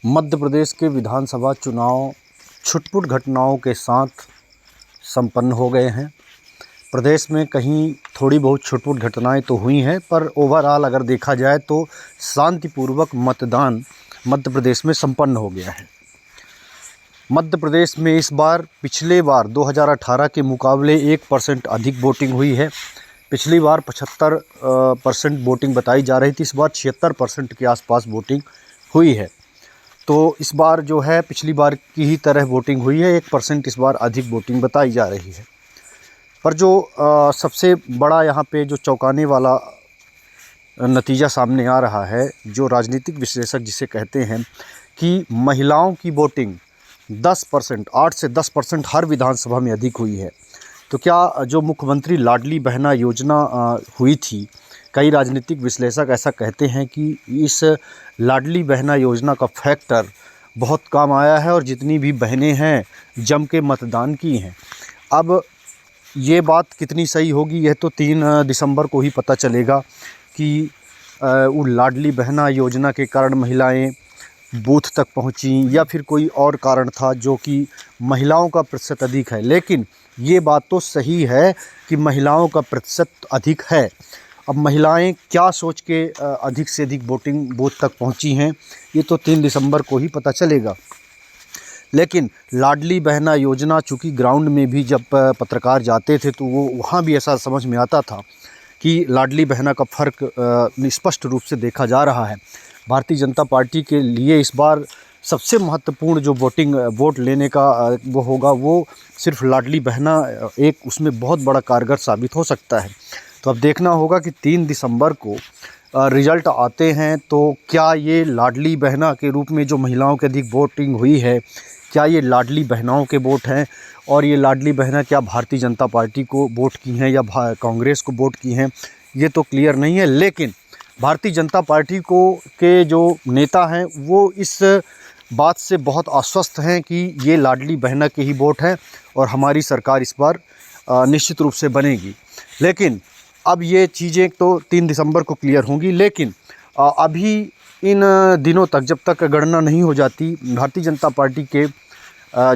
मध्य प्रदेश के विधानसभा चुनाव छुटपुट घटनाओं के साथ संपन्न हो गए हैं। प्रदेश में कहीं थोड़ी बहुत छुटपुट घटनाएं तो हुई हैं, पर ओवरऑल अगर देखा जाए तो शांतिपूर्वक मतदान मध्य प्रदेश में संपन्न हो गया है। मध्य प्रदेश में इस बार पिछले बार 2018 के मुकाबले 1% अधिक वोटिंग हुई है। पिछली बार 75% वोटिंग बताई जा रही थी, इस बार 76% के आसपास वोटिंग हुई है। तो इस बार जो है पिछली बार की ही तरह वोटिंग हुई है, 1% इस बार अधिक वोटिंग बताई जा रही है। पर जो सबसे बड़ा यहाँ पे जो चौंकाने वाला नतीजा सामने आ रहा है, जो राजनीतिक विश्लेषक जिसे कहते हैं कि महिलाओं की वोटिंग 10%, 8 से 10% हर विधानसभा में अधिक हुई है। तो क्या जो मुख्यमंत्री लाडली बहना योजना हुई थी, कई राजनीतिक विश्लेषक ऐसा कहते हैं कि इस लाडली बहना योजना का फैक्टर बहुत काम आया है और जितनी भी बहनें हैं जम के मतदान की हैं। अब ये बात कितनी सही होगी यह तो 3 दिसंबर को ही पता चलेगा कि वो लाडली बहना योजना के कारण महिलाएं बूथ तक पहुंची या फिर कोई और कारण था जो कि महिलाओं का प्रतिशत अधिक है। लेकिन ये बात तो सही है कि महिलाओं का प्रतिशत अधिक है। अब महिलाएं क्या सोच के अधिक से अधिक वोटिंग बूथ तक पहुंची हैं, ये तो 3 दिसंबर को ही पता चलेगा। लेकिन लाडली बहना योजना चूँकि ग्राउंड में भी जब पत्रकार जाते थे तो वो वहाँ भी ऐसा समझ में आता था कि लाडली बहना का फ़र्क स्पष्ट रूप से देखा जा रहा है। भारतीय जनता पार्टी के लिए इस बार सबसे महत्वपूर्ण जो वोट लेने का वो होगा, वो सिर्फ लाडली बहना एक उसमें बहुत बड़ा कारगर साबित हो सकता है। तो अब देखना होगा कि 3 दिसंबर को रिज़ल्ट आते हैं तो क्या ये लाडली बहना के रूप में जो महिलाओं की अधिक वोटिंग हुई है, क्या ये लाडली बहनाओं के वोट हैं और ये लाडली बहना क्या भारतीय जनता पार्टी को वोट की हैं या कांग्रेस को वोट की हैं, ये तो क्लियर नहीं है। लेकिन भारतीय जनता पार्टी को के जो नेता हैं वो इस बात से बहुत आश्वस्त हैं कि ये लाडली बहना के ही वोट हैं और हमारी सरकार इस बार निश्चित रूप से बनेगी। लेकिन अब ये चीज़ें तो 3 दिसंबर को क्लियर होंगी, लेकिन अभी इन दिनों तक जब तक गणना नहीं हो जाती, भारतीय जनता पार्टी के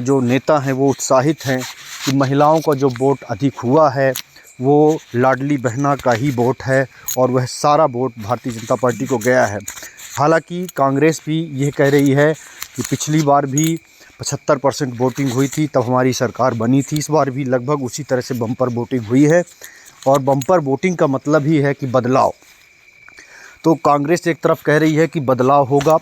जो नेता हैं वो उत्साहित हैं कि महिलाओं का जो वोट अधिक हुआ है वो लाडली बहना का ही वोट है और वह सारा वोट भारतीय जनता पार्टी को गया है। हालांकि कांग्रेस भी यह कह रही है कि पिछली बार भी 75% वोटिंग हुई थी तब हमारी सरकार बनी थी, इस बार भी लगभग उसी तरह से बम्पर वोटिंग हुई है और बम्पर वोटिंग का मतलब ही है कि बदलाव। तो कांग्रेस एक तरफ कह रही है कि बदलाव होगा।